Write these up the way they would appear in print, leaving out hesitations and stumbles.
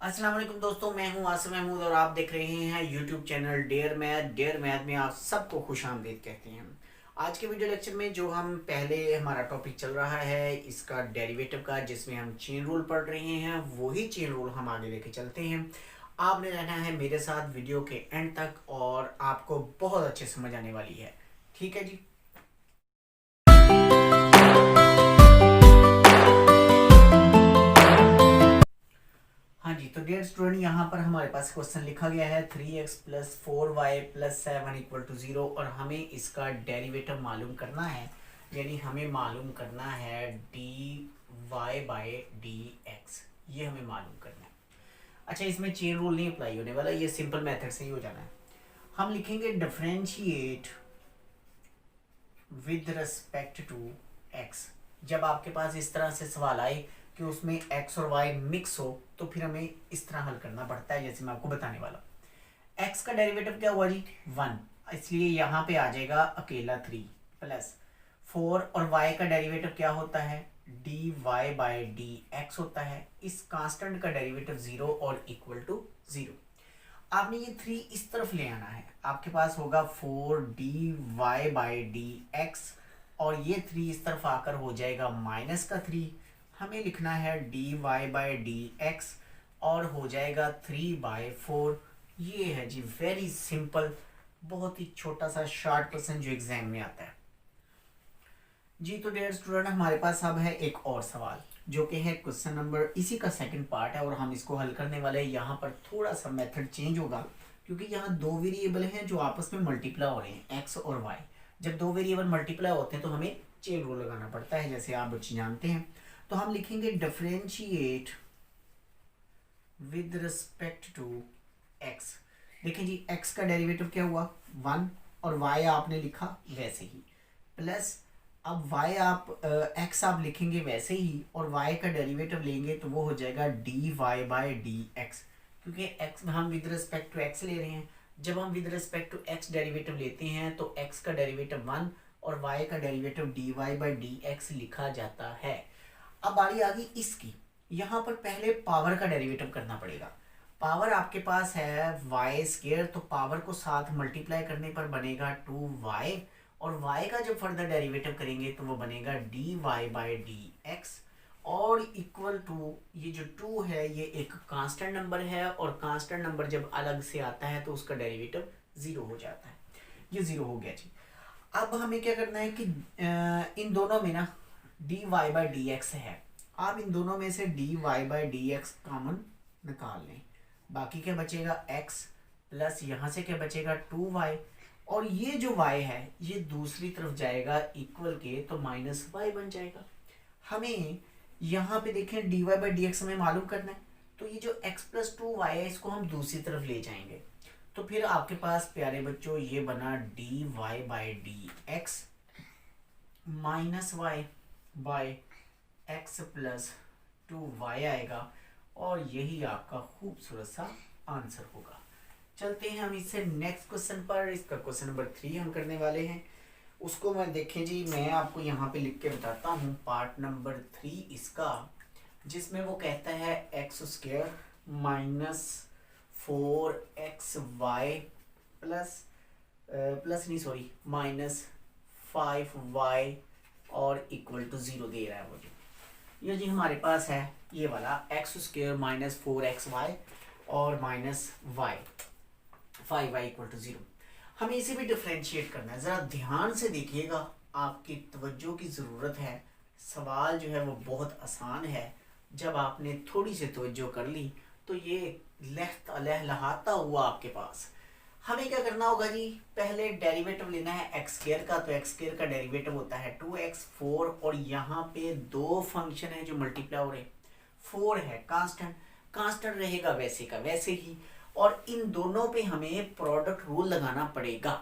अस्सलाम वालेकुम दोस्तों, मैं हूं आसिफ महमूद और आप देख रहे हैं यूट्यूब चैनल डेयर मैथ में आप सबको खुश आमदीद कहते हैं। आज के वीडियो लेक्चर में जो हम पहले हमारा टॉपिक चल रहा है इसका डेरिवेटिव का, जिसमें हम चेन रूल पढ़ रहे हैं, वही चेन रूल हम आगे लेके चलते हैं। आपने रहना है मेरे साथ वीडियो के एंड तक और आपको बहुत अच्छे समझ आने वाली है। ठीक है जी। हाँ जी, तो डियर स्टूडेंट, यहाँ पर हमारे पास क्वेश्चन लिखा गया है 3x plus 4y plus 7 equal to 0 और हमें इसका डेरिवेटिव मालूम करना है, यानी हमें मालूम करना है dy बाय dx, ये हमें मालूम करना है। अच्छा, इसमें चेन रूल नहीं अप्लाई होने वाला, ये सिंपल मेथड से ही हो जाना है। हम लिखेंगे differentiate with respect to x। जब आपके पास इस तरह से सवाल आए कि उसमें x और y मिक्स हो तो फिर हमें इस तरह हल करना पड़ता है, जैसे मैं आपको बताने वाला। x का डेरिवेटिव क्या हुआ जी? 1, इसलिए यहाँ पे आ जाएगा अकेला 3 प्लस 4 और y का डेरिवेटिव क्या होता है? dy बाय dx होता है। इस कांस्टेंट का डेरिवेटिव 0 और इक्वल टू 0। आपने ये 3 इस तरफ ले आना है, आपके पास होगा 4dy बाय dx और ये 3 इस तरफ आकर हो जाएगा माइनस का 3। हमें लिखना है dy बाय dx और हो जाएगा 3/4। ये है जी, वेरी सिंपल, बहुत ही छोटा सा शॉर्ट क्वेश्चन जो एग्जाम में आता है जी। तो डियर स्टूडेंट, हमारे पास अब है एक और सवाल जो कि है क्वेश्चन नंबर, इसी का सेकंड पार्ट है और हम इसको हल करने वाले हैं। यहाँ पर थोड़ा सा मेथड चेंज होगा क्योंकि यहाँ दो वेरिएबल हैं जो आपस में मल्टीप्लाई हो रहे हैं, एक्स और वाई। जब दो वेरिएबल मल्टीप्लाई होते हैं तो हमें चेन रूल लगाना पड़ता है, जैसे आप बच्चे जानते हैं। तो हम लिखेंगे differentiate with respect to X. देखिए जी, एक्स का डेरिवेटिव क्या हुआ? 1 और वाई आपने लिखा वैसे ही, प्लस अब y आप x आप लिखेंगे वैसे ही और y का डेरिवेटिव लेंगे तो वो हो जाएगा dy बाय dx, क्योंकि x हम विद रिस्पेक्ट टू x ले रहे हैं। जब हम with respect to x derivative लेते हैं तो x का डेरिवेटिव 1 और y का डेरिवेटिव dy बाय dx लिखा जाता है। अब बारी आ गई इसकी, यहाँ पर पहले पावर का डेरिवेटिव करना पड़ेगा। पावर आपके पास है वाई स्क्वायर, तो पावर को साथ मल्टीप्लाई करने पर बनेगा 2y और y का जब फर्दर डेरिवेटिव करेंगे तो वो बनेगा dy बाय dx और इक्वल टू, ये जो 2 है ये एक कांस्टेंट नंबर है और कांस्टेंट नंबर जब अलग से आता है तो उसका डेरिवेटिव 0 हो जाता है। ये 0 हो गया जी। अब हमें क्या करना है कि इन दोनों में ना dy बाय dx है, आप इन दोनों में से dy बाय dx कॉमन निकाल लें। बाकी क्या बचेगा? x प्लस यहाँ से क्या बचेगा? 2y और ये जो y है ये दूसरी तरफ जाएगा इक्वल के, तो माइनस y बन जाएगा। हमें यहाँ पे देखें dy बाई डी एक्स हमें मालूम करना है, तो ये जो x प्लस 2y है इसको हम दूसरी तरफ ले जाएंगे। तो फिर आपके पास प्यारे बच्चों ये बना dy by D X minus y by x plus 2y आएगा और यही आपका खूबसूरत सा आंसर होगा। चलते हैं हम इससे नेक्स्ट क्वेश्चन पर। इसका क्वेश्चन नंबर 3 हम करने वाले हैं। उसको मैं देखें जी, मैं आपको यहाँ पे लिख के बताता हूँ पार्ट नंबर 3 इसका, जिसमें वो कहता है x square minus 4xy minus 5y और इक्वल टू 0 दे रहा है वो जी। ये जी हमारे पास है ये वाला एक्स स्क्वायर माइनस 4xy और minus y 5y equal to 0। हमें इसे भी डिफरेंशिएट करना है। ज़रा ध्यान से देखिएगा, आपकी तवज्जो की ज़रूरत है। सवाल जो है वो बहुत आसान है, जब आपने थोड़ी सी तवज्जो कर ली तो ये लहलहाता हुआ आपके पास। हमें क्या करना होगा जी? पहले डेरिवेटिव लेना है एक्स स्क्वायर का, तो एक्स स्क्वायर का डेरिवेटिव होता है 2x 4 और यहाँ पे दो फंक्शन है जो मल्टीप्लाई हो रहे हैं। 4 है कांस्टेंट, कांस्टेंट रहेगा वैसे का वैसे ही, और इन दोनों पे हमें प्रोडक्ट रूल लगाना पड़ेगा।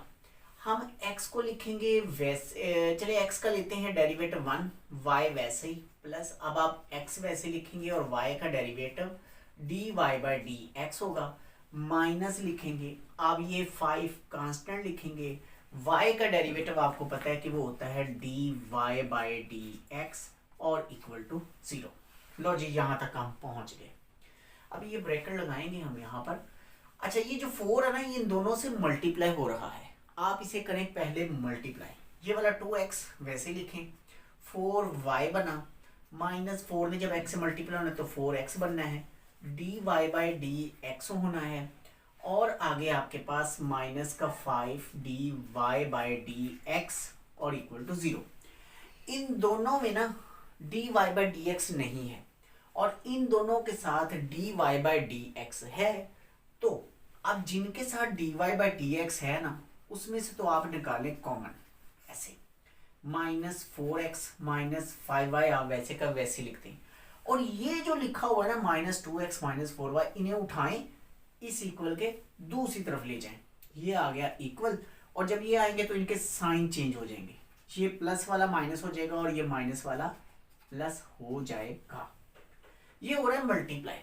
हम x को लिखेंगे वैसे, चलिए x का लेते हैं डेरिवेटिव 1, y वैसे ही, प्लस अब आप x वैसे लिखेंगे और y का डेरिवेटिव dy बाय dx होगा, माइनस लिखेंगे। अब ये 5 कांस्टेंट लिखेंगे, y का डेरिवेटिव आपको पता है कि वो होता है dy बाय dx और इक्वल टू 0। लो जी, यहाँ तक हम पहुँच गए। अब ये ब्रैकेट लगाएंगे हम यहाँ पर। अच्छा, ये जो 4 है ना, ये इन दोनों से मल्टीप्लाई हो रहा है, आप इसे करें पहले मल्टीप्लाई। ये वाला 2x वैसे लिखें, 4y बना, माइनस 4 ने जब x से मल्टीप्लाई होना है तो 4x बनना है, dy बाई डी एक्स होना है, और आगे आपके पास माइनस का 5 dy बाई डी एक्स और इक्वल टू 0। इन दोनों में ना dy बाई डी एक्स नहीं है और इन दोनों के साथ dy बाई डी एक्स है, तो अब जिनके साथ dy बाई डी एक्स है ना, उसमें से तो आप निकालें कॉमन, ऐसे -4x माइनस 5y आप वैसे का वैसे लिखते हैं, और ये जो लिखा हुआ है ना -2x माइनस 4y, इन्हें उठाएं, इस इक्वल के दूसरी तरफ ले जाएं, ये आ गया इक्वल, और जब ये आएंगे तो इनके साइन चेंज हो जाएंगे, ये प्लस वाला माइनस हो जाएगा और ये माइनस वाला प्लस हो जाएगा। ये हो रहा है मल्टीप्लाई।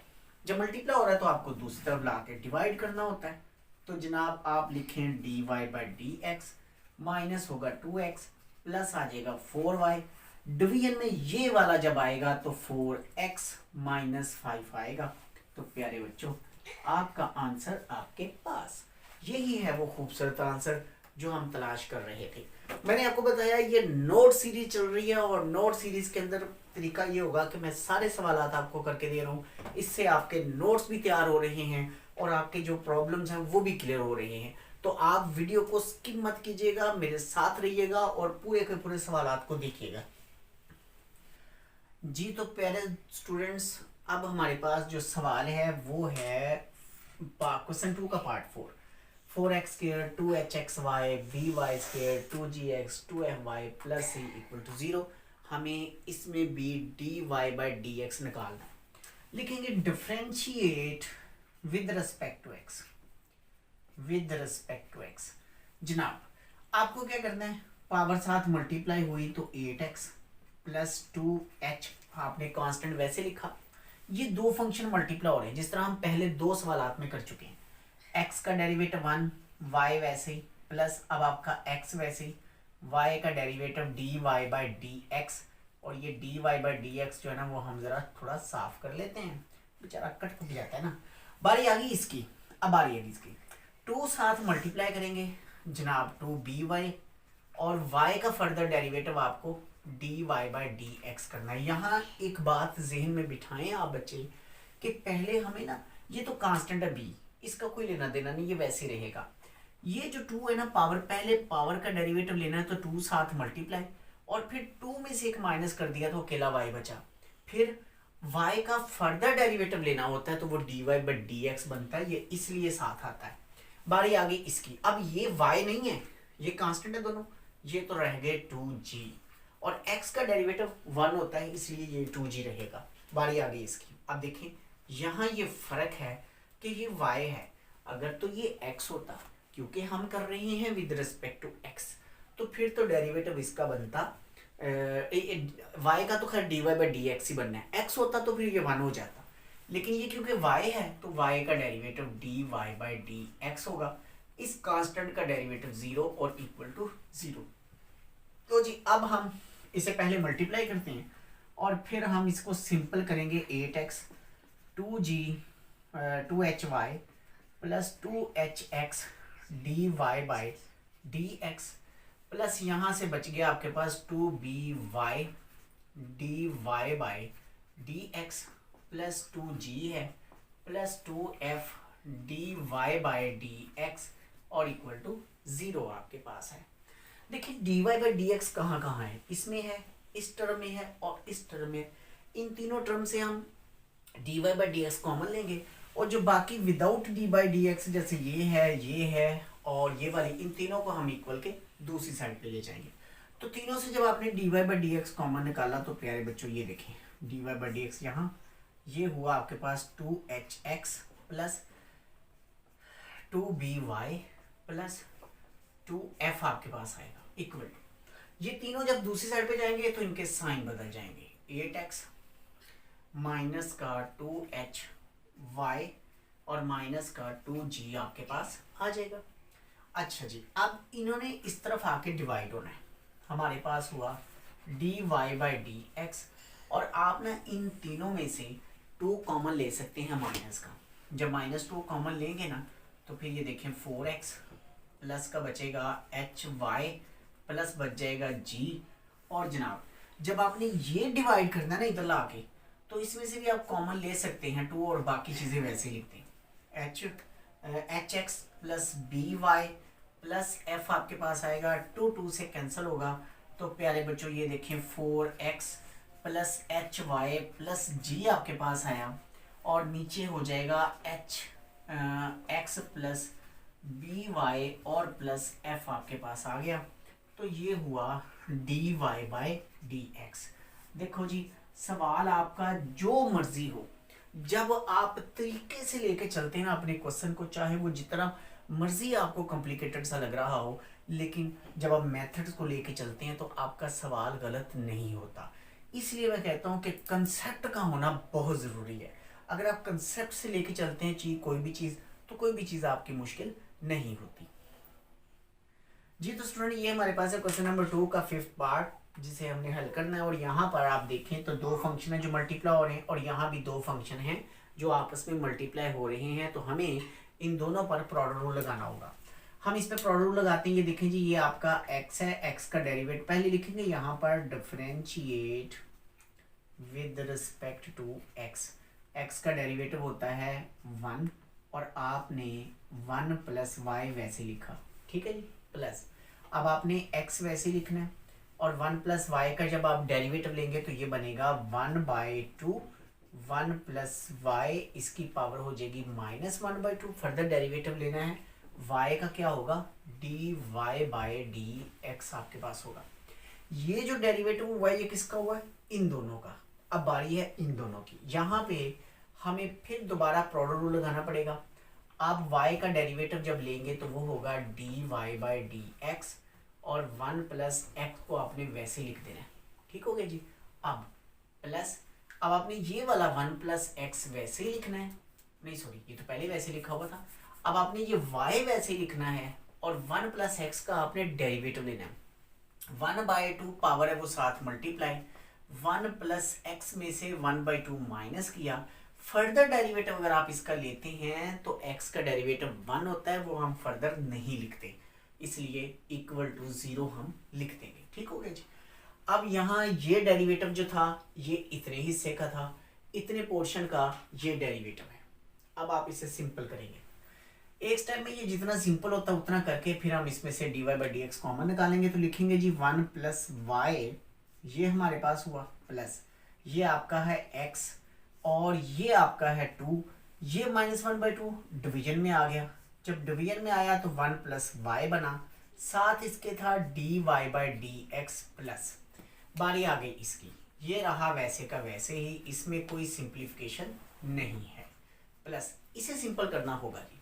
जब मल्टीप्लाई हो रहा है तो आपको दूसरी तरफ ला के डिवाइड करना होता है, तो जनाब आप लिखें dy by D X, minus होगा 2x, प्लस आ जाएगा 4y, डिवीजन में ये वाला जब आएगा तो 4x माइनस 5 आएगा। तो प्यारे बच्चों, आपका आंसर आपके पास, यही है वो खूबसूरत आंसर जो हम तलाश कर रहे थे। मैंने आपको बताया ये नोट सीरीज चल रही है, और नोट सीरीज के अंदर तरीका ये होगा कि मैं सारे सवालात आपको करके दे रहा हूँ, इससे आपके नोट्स भी तैयार हो रहे हैं और आपके जो प्रॉब्लम्स हैं वो भी क्लियर हो रहे हैं। तो आप वीडियो को स्किप मत कीजिएगा, मेरे साथ रहिएगा और पूरे के पूरे सवालात को देखिएगा जी। तो प्यारे स्टूडेंट्स, अब हमारे पास जो सवाल है वो है क्वेश्चन 2 का part 4x square 2hxy by स्क्वायर 2gx 2fy plus c equal to 0। हमें इसमें भी dy बाई डी एक्स निकालना है। लिखेंगे differentiate with respect to x, with respect to x। जनाब आपको क्या करना है, पावर साथ मल्टीप्लाई हुई तो 8x प्लस 2h, आपने कांस्टेंट वैसे लिखा। ये दो फंक्शन मल्टीप्लाई हो रहे हैं जिस तरह हम पहले दो सवालात में कर चुके हैं। x का डेरिवेटिव 1, y वैसे ही, प्लस अब आपका x वैसे ही, y का derivative dy by D X, और ये dy बाई डी एक्स जो है ना वो हम जरा थोड़ा साफ कर लेते हैं, बेचारा कट फट जाता है ना। बारी आ गई इसकी, अब बारी आ गई इसकी, 2 साथ मल्टीप्लाई करेंगे जनाब 2by, और y का फर्दर डेरिवेटिव आपको dy बाई डी एक्स करना है। यहाँ एक बात जहन में बिठाएं आप बच्चे कि पहले हमें ना, ये तो कांस्टेंट है b, इसका कोई लेना देना नहीं, ये वैसे ही रहेगा। ये जो 2 है ना, पावर, पहले पावर का डेरिवेटिव लेना है तो 2 साथ मल्टीप्लाई, और फिर 2 में से एक माइनस कर दिया तो अकेला y बचा। फिर y का फर्दर डेरिवेटिव लेना होता है तो वो dy बाई डी एक्स बनता है, ये इसलिए साथ आता है। बारी आ गई इसकी, अब ये y नहीं है, ये कांस्टेंट है दोनों, ये तो रह गए 2g, और x का डेरिवेटिव 1 होता है इसलिए ये 2g रहेगा। बारी आ गई इसकी, अब देखें यहाँ ये फर्क है कि ये y है, अगर तो ये x होता, क्योंकि हम कर रहे हैं विद रिस्पेक्ट टू x, तो फिर तो डेरिवेटिव इसका बनता y का तो खैर dy बाई डी एक्स ही बनना है, x होता तो फिर ये 1 हो जाता, लेकिन ये क्योंकि y है तो y का derivative dy by D x होगा, इस कांस्टेंट का डेरिवेटिव 0 और इक्वल टू 0। तो जी अब हम इसे पहले मल्टीप्लाई करते हैं और फिर हम इसको सिंपल करेंगे, 8x 2hy plus 2hx dy by D x, plus यहाँ से बच गया आपके पास 2by dy by D x plus 2g है, plus 2f dy by D X और इक्वल टू 0 आपके पास है। देखिए dy बाई डी एक्स कहाँ कहाँ है, इसमें है, इस टर्म में है और इस टर्म में। इन तीनों टर्म से हम dy by D x common लेंगे, और जो बाकी without D by D x जैसे ये है और ये वाली, इन तीनों को हम इक्वल के दूसरी साइड पे ले जाएंगे। तो तीनों से जब आपने dy by D x common निकाला तो प्यारे बच्चों ये देखें dy बाई डी एक्स, यहाँ ये हुआ आपके पास 2hx plus 2by plus 2f आपके पास आएगा इक्वल। ये तीनों जब दूसरी साइड पे जाएंगे तो इनके साइन बदल जाएंगे, 8x माइनस का 2hy और माइनस का 2g आपके पास आ जाएगा। अच्छा जी, अब इन्होंने इस तरफ आके डिवाइड होना है, हमारे पास हुआ dy बाई डी एक्स, और आप ना इन तीनों में से टू कॉमन ले सकते हैं माइनस का। जब -2 कॉमन लेंगे ना तो फिर ये देखें 4x प्लस का बचेगा hy प्लस बच जाएगा g। और जनाब जब आपने ये डिवाइड करना है ना इधर ला के, तो इसमें से भी आप कॉमन ले सकते हैं 2 और बाकी चीज़ें वैसे लिखते हैं hx plus by plus f आपके पास आएगा 2 से कैंसिल होगा। तो प्यारे बच्चों ये देखें 4x plus hy plus g आपके पास आया और नीचे हो जाएगा x प्लस by और प्लस f आपके पास आ गया। तो ये हुआ dy बाय dx। देखो जी सवाल आपका जो मर्जी हो, जब आप तरीके से लेके चलते हैं ना अपने क्वेश्चन को, चाहे वो जितना मर्जी आपको कॉम्प्लिकेटेड सा लग रहा हो, लेकिन जब आप मेथड्स को लेके चलते हैं तो आपका सवाल गलत नहीं होता। इसलिए मैं कहता हूँ कि कंसेप्ट का होना बहुत ज़रूरी है। अगर आप कंसेप्ट से लेके चलते हैं चीज़, कोई भी चीज़, तो कोई भी चीज़ आपकी मुश्किल नहीं होती जी। तो स्टूडेंट ये हमारे पास है क्वेश्चन नंबर 2 का 5th पार्ट, जिसे हमने हल करना है। और यहाँ पर आप देखें तो 2 फंक्शन है जो मल्टीप्लाई हो रहे हैं और यहाँ भी 2 फंक्शन हैं जो आपस में मल्टीप्लाई हो रहे हैं। तो हमें इन दोनों पर प्रोडक्ट रूल लगाना होगा। हम इस पर प्रोडक्ट रूल लगाते हैं। ये देखें जी, ये आपका x है, x का डेरिवेटिव पहले लिखेंगे, यहाँ पर differentiate with respect to x। x का डेरिवेटिव होता है 1 और आपने 1 प्लस y वैसे लिखा, ठीक है जी, प्लस अब आपने x वैसे लिखना है और 1 प्लस y का जब आप डेरिवेटिव लेंगे तो ये बनेगा 1/2, 1 प्लस y इसकी पावर हो जाएगी -1/2। फर्दर डेरिवेटिव लेना है, y का क्या होगा dy बाय dx आपके पास होगा। ये जो डेरिवेटिव हुआ ये किसका हुआ है, इन दोनों का। अब बारी है इन दोनों की। यहाँ पे हमें फिर दोबारा प्रोडक्ट रूल लगाना पड़ेगा। आप y का डेरिवेटिव जब लेंगे तो वो होगा dy बाय dx और 1 प्लस x को आपने वैसे लिख देना है, ठीक हो गया जी। अब प्लस अब आपने ये वाला 1 प्लस x वैसे ही लिखना है, नहीं सॉरी ये तो पहले वैसे लिखा हुआ था। अब आपने ये y वैसे ही लिखना है और 1 प्लस x का आपने डेरिवेटिव लेना है। 1/2 पावर है वो साथ मल्टीप्लाई, 1 प्लस x में से 1/2 माइनस किया। फर्दर डेरिवेटिव अगर आप इसका लेते हैं तो x का डेरिवेटिव 1 होता है, वो हम फर्दर नहीं लिखते, इसलिए इक्वल टू 0 हम लिख देंगे, ठीक हो गया जी। अब यहाँ ये डेरिवेटिव जो था ये इतने हिस्से का था, इतने पोर्शन का ये डेरिवेटिव है। अब आप इसे सिंपल करेंगे, एक स्टेप में ये जितना सिंपल होता है उतना करके फिर हम इसमें से dy बाई dx कॉमन निकालेंगे। तो लिखेंगे जी 1 प्लस y, ये हमारे पास हुआ, प्लस ये आपका है x और ये आपका है 2, ये -1/2 डिवीजन में आ गया। जब डिवीजन में आया तो 1 प्लस y बना, साथ इसके था dy बाई dx प्लस बारी आ गई इसकी, ये रहा वैसे का वैसे ही, इसमें कोई सिंप्लीफिकेशन नहीं है, प्लस इसे सिंपल करना होगा जी।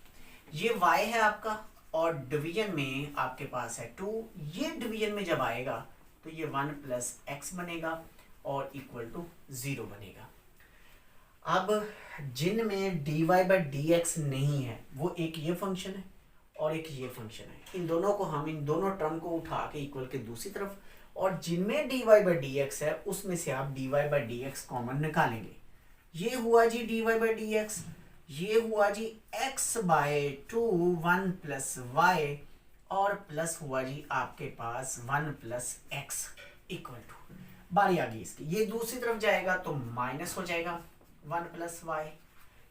ये y है आपका और डिवीजन में आपके पास है 2, ये डिवीजन में जब आएगा तो ये 1 प्लस x बनेगा और इक्वल टू 0 बनेगा। अब जिनमें dy बाई dx नहीं है वो एक ये फंक्शन है और एक ये फंक्शन है, इन दोनों को हम इन दोनों टर्म को उठा के इक्वल के दूसरी तरफ, और जिनमें dy बाई dx है उसमें से आप dy बाई dx कॉमन निकालेंगे। ये हुआ जी dy बाई dx, ये हुआ जी x बाय 2 1 प्लस y और प्लस हुआ जी आपके पास 1 प्लस x इक्वल टू, बारी आ गई इसकी, ये दूसरी तरफ जाएगा तो माइनस हो जाएगा 1 प्लस y,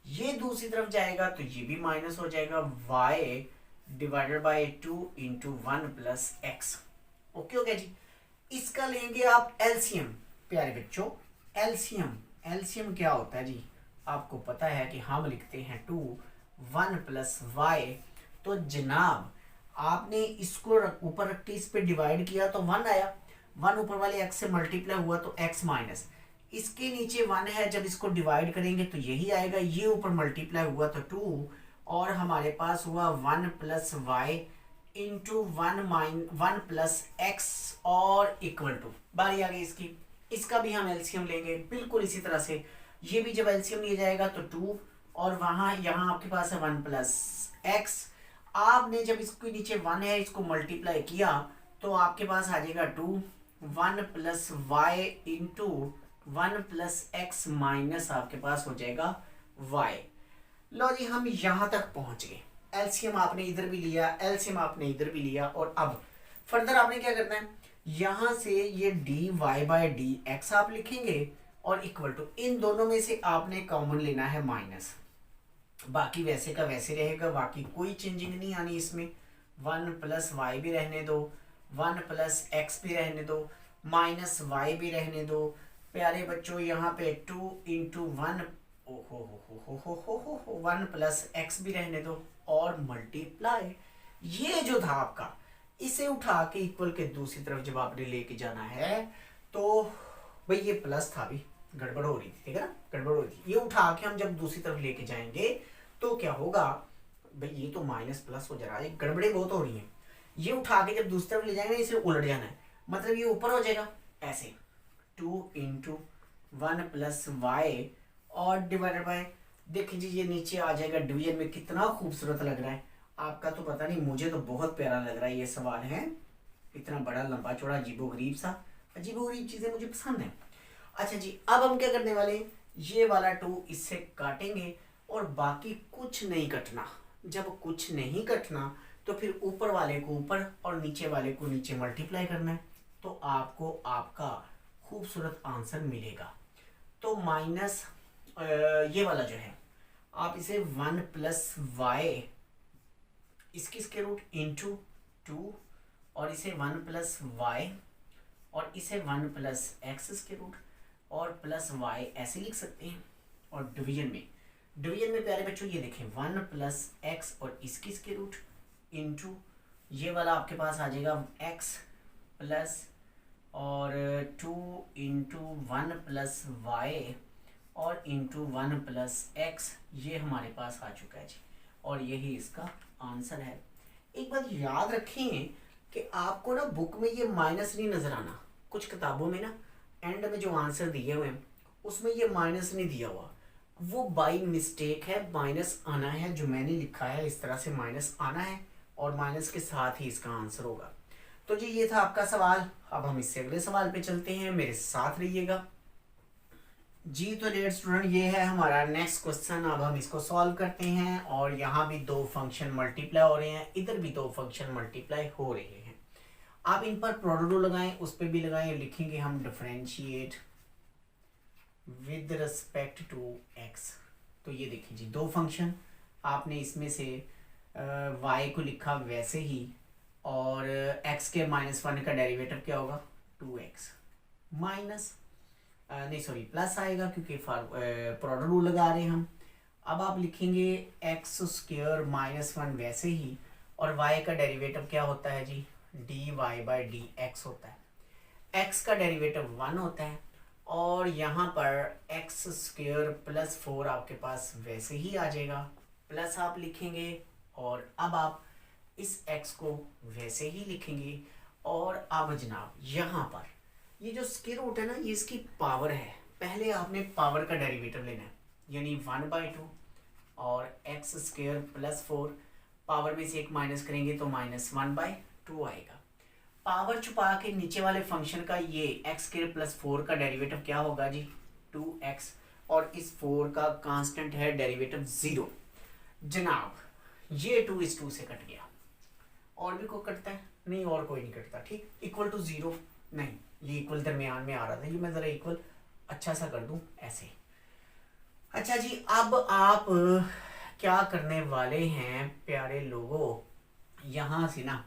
ये दूसरी तरफ जाएगा तो ये भी माइनस हो जाएगा y divided by 2 into 1 plus x। Okay हो गया जी। इसका लेंगे आप एलसीएम प्यारे बच्चों, एलसीएम क्या होता है जी, आपको पता है कि हम लिखते हैं 2 1 प्लस y। तो जनाब आपने इसको ऊपर रख के इस पे डिवाइड किया तो 1 आया, 1 ऊपर वाले x से मल्टीप्लाई हुआ तो x माइनस, इसके नीचे 1 है, जब इसको डिवाइड करेंगे तो यही आएगा, ये ऊपर मल्टीप्लाई हुआ तो 2 और हमारे पास हुआ 1 plus y into 1 plus x और इक्वल टू, बारी आ गई इसकी। इसका भी हम एलसीएम लेंगे बिल्कुल इसी तरह से, ये भी जब एलसीएम लिया जाएगा तो 2 और वहाँ यहाँ आपके पास है 1 प्लस x। आपने जब इसके नीचे 1 है इसको मल्टीप्लाई किया तो आपके पास आ जाएगा 2 1 plus y into 1 plus x minus आपके पास हो जाएगा वाई। लो जी हम यहाँ तक पहुँच गए। एलसीएम आपने इधर भी लिया, एलसीएम आपने इधर भी लिया, और अब फर्दर आपने क्या करना है, यहाँ से ये D Y by D X आप लिखेंगे और इक्वल टू इन दोनों में से आपने कॉमन लेना है माइनस। बाकी वैसे का वैसे रहेगा, बाकी कोई चेंजिंग नहीं आनी इसमें। 1 प्लस वाई भी रहने दो, 1 प्लस एक्स भी रहने दो, माइनस वाई भी रहने दो। प्यारे बच्चों यहाँ पे 2 इंटू 1 हो 1 प्लस एक्स भी रहने दो और मल्टीप्लाई। ये जो था आपका, इसे उठा के इक्वल के दूसरी तरफ जब आपने लेके जाना है तो भाई ये प्लस था, भी गड़बड़ हो रही थी, ठीक है ना, गड़बड़ हो रही थी। ये उठा के हम जब दूसरी तरफ लेके जाएंगे तो क्या होगा भाई, ये तो माइनस प्लस हो जा रहा है, गड़बड़े बहुत हो रही हैं। ये उठा के जब दूसरी तरफ ले जाएंगे इसे उलट जाना है, मतलब ये ऊपर हो जाएगा ऐसे 2 इंटू 1 प्लस वाई और डिवाइडेड बाय, देखिए जी ये नीचे आ जाएगा डिवीजन में। कितना खूबसूरत लग रहा है आपका तो पता नहीं, मुझे तो बहुत प्यारा लग रहा है ये सवाल है। इतना बड़ा लंबा चौड़ा अजीबोगरीब सा, अजीबोगरीब चीजें मुझे पसंद है। अच्छा जी अब हम क्या करने वाले हैं, ये वाला 2 इससे काटेंगे और बाकी कुछ नहीं कटना। जब कुछ नहीं कटना तो फिर ऊपर वाले को ऊपर और नीचे वाले को नीचे मल्टीप्लाई करना है, तो आपको आपका खूबसूरत आंसर मिलेगा। तो माइनस ये वाला जो है आप इसे 1 प्लस वाई इसकी स्क्वायर रूट इंटू 2 और इसे 1 प्लस वाई और इसे 1 प्लस एक्स स्क्वायर रूट और प्लस वाई ऐसे लिख सकते हैं। और डिवीजन में प्यारे बच्चों ये देखें 1 प्लस एक्स और इसकी स्क्वायर रूट इंटू ये वाला आपके पास आ जाएगा एक्स प्लस और 2 इंटू 1 प्लस वाई और इंटू 1 प्लस एक्स, ये हमारे पास आ चुका है जी, और यही इसका आंसर है। एक बात याद रखें कि आपको ना बुक में ये माइनस नहीं नजर आना, कुछ किताबों में ना एंड में जो आंसर दिए हुए हैं उसमें ये माइनस नहीं दिया हुआ, वो बाई मिस्टेक है, माइनस आना है, जो मैंने लिखा है इस तरह से माइनस आना है और माइनस के साथ ही इसका आंसर होगा। तो जी ये था आपका सवाल। अब हम इससे अगले सवाल पे चलते हैं, मेरे साथ रहिएगा जी। तो डियर स्टूडेंट ये है हमारा नेक्स्ट क्वेश्चन, अब हम इसको सॉल्व करते हैं। और यहाँ भी 2 फंक्शन मल्टीप्लाई हो रहे हैं, इधर भी 2 फंक्शन मल्टीप्लाई हो रहे हैं। आप इन पर प्रोडक्ट रूल लगाएं, उस पर भी लगाएं, लिखेंगे हम differentiate with respect to X. तो ये देखिए जी 2 फंक्शन, आपने इसमें से y को लिखा वैसे ही, और x के -1 का डेरिवेटिव क्या होगा 2x माइनस नहीं सॉरी प्लस आएगा क्योंकि प्रोडक्ट रूल लगा रहे हैं हम। अब आप लिखेंगे एक्स स्क्वायर -1 वैसे ही, और y का डेरिवेटिव क्या होता है जी D Y by D X होता है। x का डेरिवेटिव 1 होता है और यहाँ पर एक्स स्क्वायर प्लस 4 आपके पास वैसे ही आ जाएगा, प्लस आप लिखेंगे और अब आप इस x को वैसे ही लिखेंगे। और अब जनाब यहाँ पर ये जो स्क्वायर रूट है ना, ये इसकी पावर है। पहले आपने पावर का डेरिवेटिव लेना है, यानी 1/2 और एक्स स्क्वायर प्लस 4, पावर में से एक माइनस करेंगे तो -1/2 आएगा। पावर छुपा के नीचे वाले फंक्शन का ये एक्स स्क्वायर प्लस 4 का डेरिवेटिव क्या होगा जी 2x, और इस 4 का कांस्टेंट है डेरिवेटिव 0। जनाब ये 2 इस 2 से कट गया, और भी कोई कटता है नहीं, और कोई नहीं कटता, ठीक। इक्वल टू 0 नहीं, ये इक्वल दरमियान में आ रहा था, ये मैं ज़रा इक्वल अच्छा सा कर दूं ऐसे। अच्छा जी अब आप क्या करने वाले हैं प्यारे लोगों, यहाँ से ना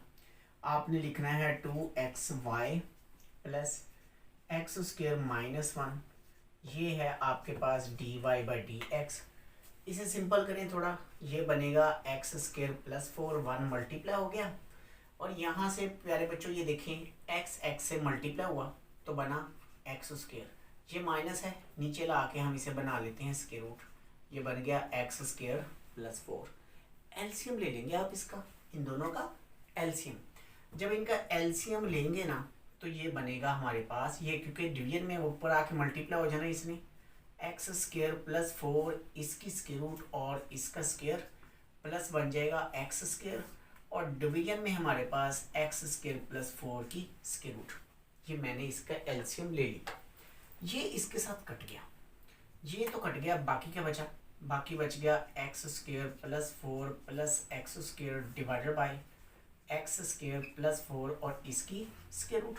आपने लिखना है 2xy प्लस एक्स स्क्वायर -1, ये है आपके पास dy बाई डी एक्स। इसे सिंपल करें थोड़ा, ये बनेगा एक्स स्क्वायर प्लस 4, 1 मल्टीप्लाई हो गया, और यहाँ से प्यारे बच्चों ये देखें x से मल्टीप्लाई हुआ तो बना एक्स स्क्वायर, ये माइनस है, नीचे ला के हम इसे बना लेते हैं स्क्वायर रूट, ये बन गया एक्स स्क्वायर प्लस 4। एलसीएम ले लेंगे आप इसका, इन दोनों का एलसीएम। जब इनका एलसीएम लेंगे ना तो ये बनेगा हमारे पास, ये क्योंकि डिवीजन में ऊपर आके मल्टीप्लाई हो जाना इसने, एक्स स्क्वायर प्लस 4 इसकी स्क्वायर रूट और इसका स्क्वायर प्लस बन जाएगा एक्स स्क्वायर, और डिवीजन में हमारे पास एक्स स्क्वायर प्लस 4 की स्क्वायर रूट। ये मैंने इसका एलसीएम ले लिया। ये इसके साथ कट गया, ये तो कट गया, बाकी क्या बचा, बाकी बच गया x square plus 4 plus x square divided by x square plus 4 और इसकी स्क्वायर रूट।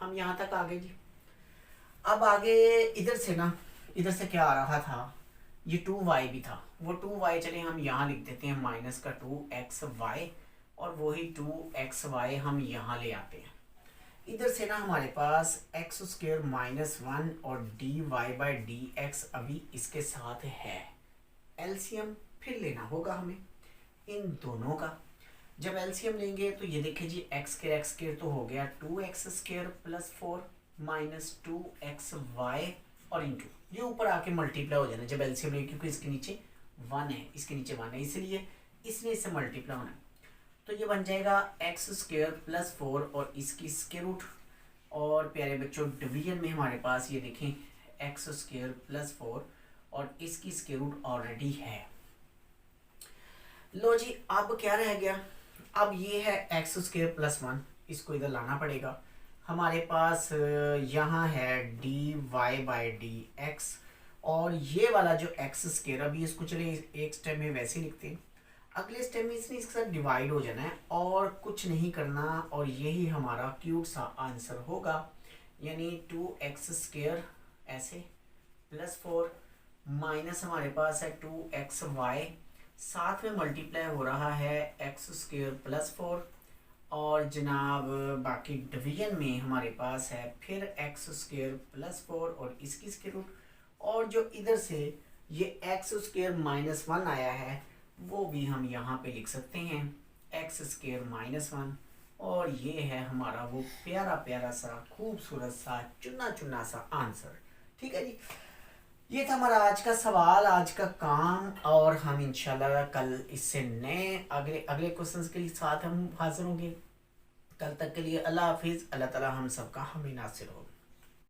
हम यहाँ तक आ गए जी। अब आगे इधर से ना, इधर से क्या आ रहा था, ये 2y भी था, वो 2y चले हम यहाँ लिख देते हैं माइनस का 2xy, और वही 2xy हम यहाँ ले आते हैं। इधर से ना हमारे पास एक्स स्क्र माइनस 1 और dy बाई डी एक्स अभी इसके साथ है। एलसीएम फिर लेना होगा हमें इन दोनों का। जब एलसीएम लेंगे तो ये देखिए जी, एक्स स्क्र तो हो गया 2x square plus 4 minus 2xy और इंटू ये ऊपर आके मल्टीप्लाई हो जाना जब एलसीएम लेंगे, क्योंकि इसके नीचे 1 है, इसके नीचे 1 है, इसलिए इसने इससे मल्टीप्लाई होना है। तो ये बन जाएगा एक्स स्क्र प्लस 4 और इसकी स्क्वायर रूट, और प्यारे बच्चों डिवीजन में हमारे पास ये देखें एक्स स्क्र प्लस 4 और इसकी स्क्वायर रूट ऑलरेडी है। लो जी, अब क्या रह गया, अब ये है एक्स स्क्र प्लस 1, इसको इधर लाना पड़ेगा। हमारे पास यहाँ है D Y by D X, और ये वाला जो एक्स स्क्र, अभी इसको चले एक स्टेप में वैसे लिखते हैं, अगले स्टेप में इसने इसके साथ डिवाइड हो जाना है और कुछ नहीं करना, और यही हमारा क्यूट सा आंसर होगा, यानी 2x स्क्र ऐसे प्लस 4 माइनस हमारे पास है 2xy, साथ में मल्टीप्लाई हो रहा है एक्स स्क्र प्लस 4, और जनाब बाकी डिवीजन में हमारे पास है फिर एक्स स्क्र प्लस 4 और इसकी स्क्वायर रूट, और जो इधर से ये एक्स स्क्र माइनस 1 आया है वो भी हम यहाँ पे लिख सकते हैं एक्स स्क्र माइनस 1, और ये है हमारा वो प्यारा प्यारा सा खूबसूरत सा चुना चुना सा आंसर। ठीक है जी, ये था हमारा आज का सवाल, आज का काम, और हम इंशाल्लाह कल इससे नए अगले अगले क्वेश्चंस के लिए साथ हम हाजिर होंगे। कल तक के लिए अल्लाह हाफिज़। अल्लाह ताला हम सबका हामी नासिर हो।